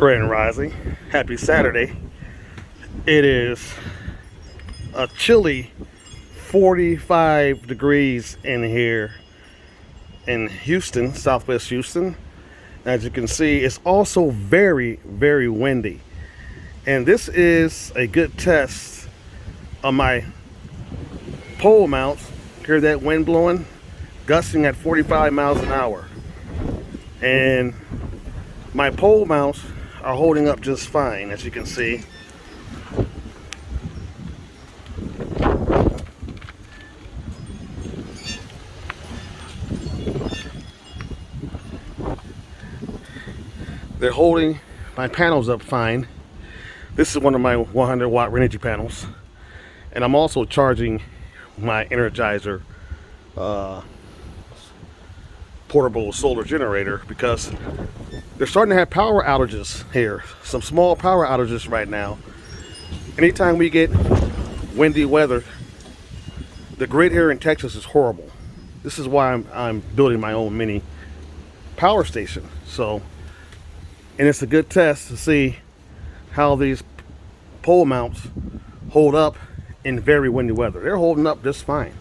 Grand Rising. Happy Saturday. It is a chilly 45 degrees in here in Houston, Southwest Houston. As you can see, it's also very, very windy. And this is a good test of my pole mounts. Hear that wind blowing? Gusting at 45 miles an hour. And my pole mounts are holding up just fine, as you can see. They're holding my panels up fine. This is one of my 100 watt Renogy panels. And I'm also charging my Energizer portable solar generator because they're starting to have power outages here. Some small power outages right now. Anytime we get windy weather, the grid here in Texas is horrible. This is why I'm building my own mini power station. So, and it's a good test to see how these pole mounts hold up in very windy weather. They're holding up just fine.